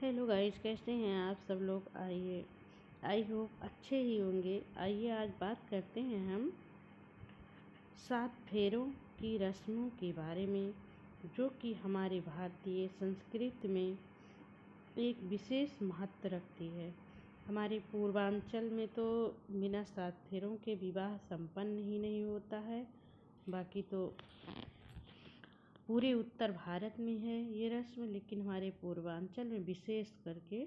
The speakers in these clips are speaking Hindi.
हेलो गाइस, कैसे हैं आप सब लोग। आइए, आई होप अच्छे ही होंगे। आइए आज बात करते हैं हम 7 फेरों की रस्मों के बारे में, जो कि हमारे भारतीय संस्कृति में एक विशेष महत्व रखती है। हमारे पूर्वांचल में तो बिना 7 फेरों के विवाह संपन्न ही नहीं होता है। बाकी तो पूरे उत्तर भारत में है ये रस्म, लेकिन हमारे पूर्वांचल में विशेष करके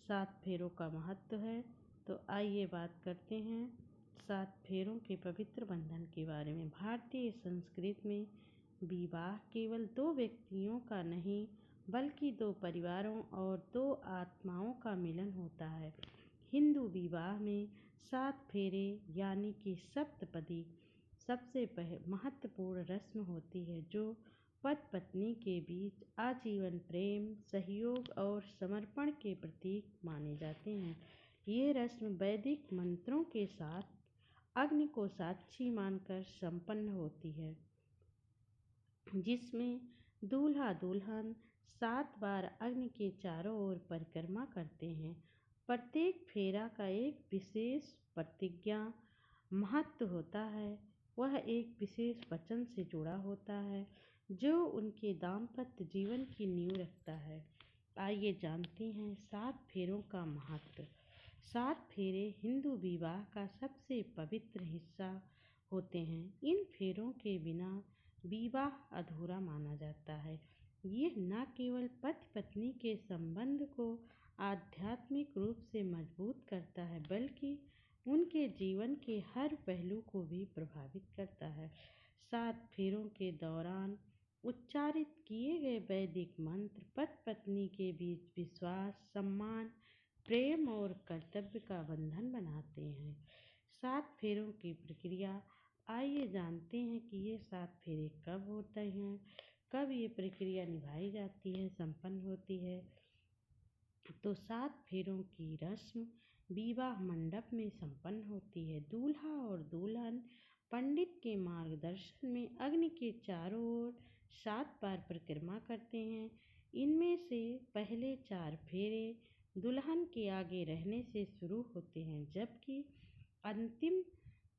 7 फेरों का महत्व है। तो आइए बात करते हैं 7 फेरों के पवित्र बंधन के बारे में। भारतीय संस्कृति में विवाह केवल 2 व्यक्तियों का नहीं, बल्कि 2 परिवारों और 2 आत्माओं का मिलन होता है। हिंदू विवाह में 7 फेरे यानी कि सप्तपदी सबसे महत्वपूर्ण रस्म होती है, जो पति पत्नी के बीच आजीवन प्रेम, सहयोग और समर्पण के प्रतीक माने जाते हैं। ये रस्म वैदिक मंत्रों के साथ अग्नि को साक्षी मानकर संपन्न होती है, जिसमें दूल्हा दुल्हन 7 बार अग्नि के चारों ओर परिक्रमा करते हैं। प्रत्येक फेरा का एक विशेष प्रतिज्ञा महत्व होता है। वह एक विशेष वचन से जुड़ा होता है, जो उनके दाम्पत्य जीवन की नींव रखता है। आइए जानते हैं 7 फेरों का महत्व। 7 फेरे हिंदू विवाह का सबसे पवित्र हिस्सा होते हैं। इन फेरों के बिना विवाह अधूरा माना जाता है। ये न केवल पति पत्नी के संबंध को आध्यात्मिक रूप से मजबूत करता है, बल्कि उनके जीवन के हर पहलू को भी प्रभावित करता है। 7 फेरों के दौरान उच्चारित किए गए वैदिक मंत्र पति पत्नी के बीच विश्वास, सम्मान, प्रेम और कर्तव्य का बंधन बनाते हैं। 7 फेरों की प्रक्रिया, आइए जानते हैं कि ये 7 फेरे कब होते हैं, कब ये प्रक्रिया निभाई जाती है, संपन्न होती है। तो 7 फेरों की रस्म विवाह मंडप में संपन्न होती है। दूल्हा और दुल्हन पंडित के मार्गदर्शन में अग्नि के चारों ओर 7 बार परिक्रमा करते हैं। इनमें से पहले 4 फेरे दुल्हन के आगे रहने से शुरू होते हैं, जबकि अंतिम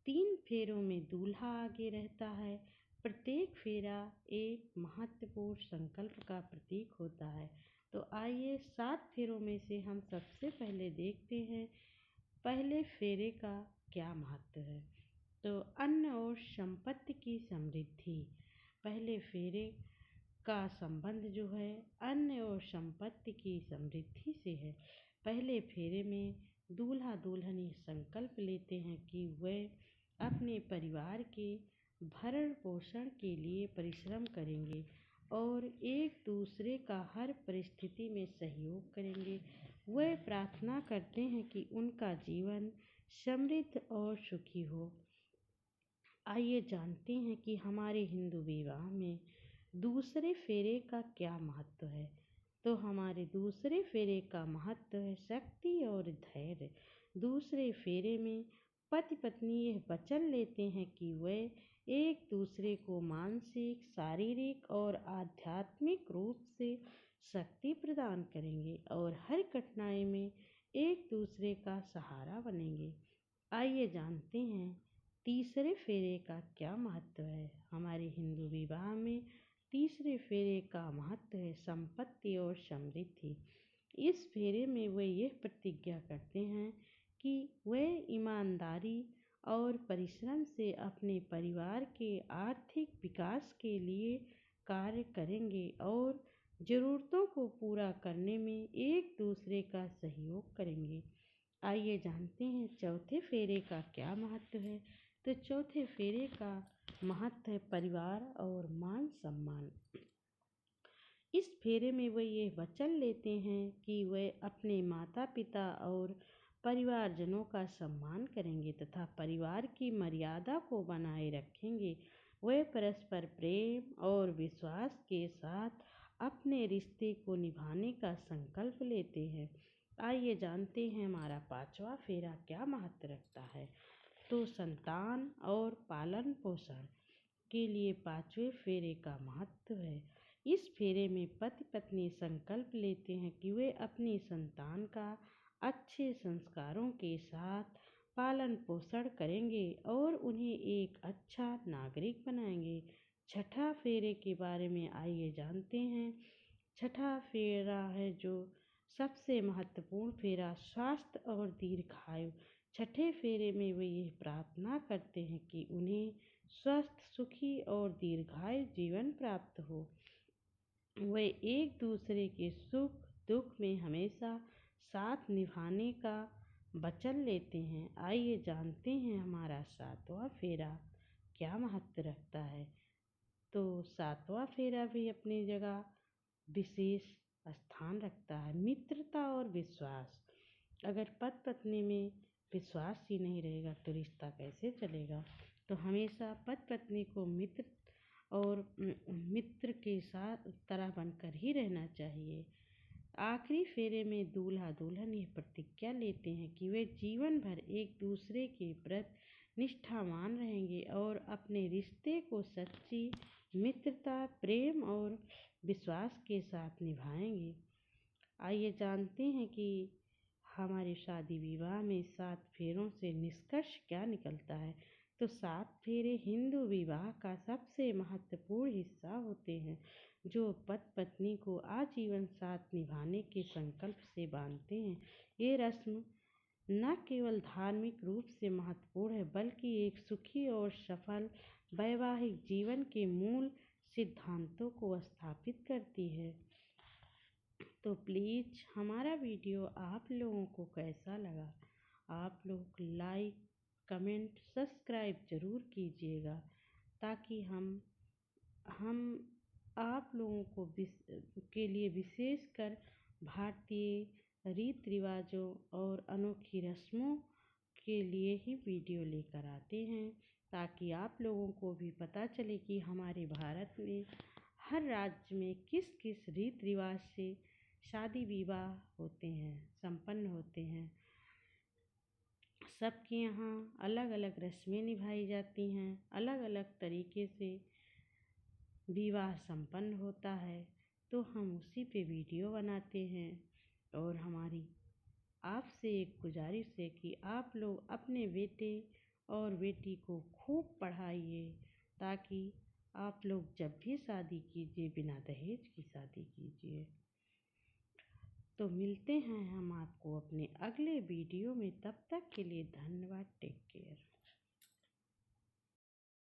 3 फेरों में दूल्हा आगे रहता है। प्रत्येक फेरा एक महत्वपूर्ण संकल्प का प्रतीक होता है। तो आइए 7 फेरों में से हम सबसे पहले देखते हैं पहले फेरे का क्या महत्व है। तो अन्न और संपत्ति की समृद्धि। पहले फेरे का संबंध जो है अन्न और संपत्ति की समृद्धि से है। पहले फेरे में दूल्हा दुल्हन ये संकल्प लेते हैं कि वे अपने परिवार के भरण पोषण के लिए परिश्रम करेंगे और एक दूसरे का हर परिस्थिति में सहयोग करेंगे। वे प्रार्थना करते हैं कि उनका जीवन समृद्ध और सुखी हो। आइए जानते हैं कि हमारे हिंदू विवाह में दूसरे फेरे का क्या महत्व है। तो हमारे दूसरे फेरे का महत्व है शक्ति और धैर्य। दूसरे फेरे में पति पत्नी यह वचन लेते हैं कि वे एक दूसरे को मानसिक, शारीरिक और आध्यात्मिक रूप से शक्ति प्रदान करेंगे और हर कठिनाई में एक दूसरे का सहारा बनेंगे। आइए जानते हैं तीसरे फेरे का क्या महत्व है। हमारे हिंदू विवाह में तीसरे फेरे का महत्व है संपत्ति और समृद्धि। इस फेरे में वे यह प्रतिज्ञा करते हैं कि वे ईमानदारी और परिश्रम से अपने परिवार के आर्थिक विकास के लिए कार्य करेंगे और ज़रूरतों को पूरा करने में एक दूसरे का सहयोग करेंगे। आइए जानते हैं चौथे फेरे का क्या महत्व है। तो चौथे फेरे का महत्व है परिवार और मान सम्मान। इस फेरे में वे ये वचन लेते हैं कि वे अपने माता पिता और परिवारजनों का सम्मान करेंगे तथा परिवार की मर्यादा को बनाए रखेंगे। वे परस्पर प्रेम और विश्वास के साथ अपने रिश्ते को निभाने का संकल्प लेते हैं। आइए जानते हैं हमारा 5वां फेरा क्या महत्व रखता है। तो संतान और पालन पोषण के लिए 5वें फेरे का महत्व है। इस फेरे में पति पत्नी संकल्प लेते हैं कि वे अपनी संतान का अच्छे संस्कारों के साथ पालन पोषण करेंगे और उन्हें एक अच्छा नागरिक बनाएंगे। छठा फेरे के बारे में आइए जानते हैं। छठा फेरा है जो सबसे महत्वपूर्ण फेरा, स्वास्थ्य और दीर्घायु। छठे फेरे में वे यह प्रार्थना करते हैं कि उन्हें स्वस्थ, सुखी और दीर्घायु जीवन प्राप्त हो। वे एक दूसरे के सुख दुख में हमेशा साथ निभाने का वचन लेते हैं। आइए जानते हैं हमारा सातवां फेरा क्या महत्व रखता है। तो सातवां फेरा भी अपनी जगह विशेष स्थान रखता है। मित्रता और विश्वास। अगर पति पत्नी में विश्वास ही नहीं रहेगा तो रिश्ता कैसे चलेगा। तो हमेशा पति पत्नी को मित्र के साथ तरह बनकर ही रहना चाहिए। आखिरी फेरे में दूल्हा दुल्हन यह प्रतिज्ञा लेते हैं कि वे जीवन भर एक दूसरे के प्रति निष्ठावान रहेंगे और अपने रिश्ते को सच्ची मित्रता, प्रेम और विश्वास के साथ निभाएंगे। आइए जानते हैं कि हमारे शादी विवाह में 7 फेरों से निष्कर्ष क्या निकलता है। तो 7 फेरे हिंदू विवाह का सबसे महत्वपूर्ण हिस्सा होते हैं, जो पति पत्नी को आजीवन साथ निभाने के संकल्प से बांधते हैं। ये रस्म न केवल धार्मिक रूप से महत्वपूर्ण है, बल्कि एक सुखी और सफल वैवाहिक जीवन के मूल सिद्धांतों को स्थापित करती है। तो प्लीज़ हमारा वीडियो आप लोगों को कैसा लगा, आप लोग लाइक, कमेंट, सब्सक्राइब ज़रूर कीजिएगा, ताकि हम आप लोगों को के लिए विशेषकर भारतीय रीति रिवाजों और अनोखी रस्मों के लिए ही वीडियो लेकर आते हैं, ताकि आप लोगों को भी पता चले कि हमारे भारत में हर राज्य में किस किस रीति रिवाज से शादी विवाह होते हैं, संपन्न होते हैं। सबके यहाँ अलग अलग रस्में निभाई जाती हैं, अलग अलग तरीके से विवाह संपन्न होता है। तो हम उसी पे वीडियो बनाते हैं और हमारी आपसे एक गुजारिश है कि आप लोग अपने बेटे और बेटी को खूब पढ़ाइए, ताकि आप लोग जब भी शादी कीजिए बिना दहेज की शादी कीजिए। तो मिलते हैं हम आपको अपने अगले वीडियो में, तब तक के लिए धन्यवाद। Take care.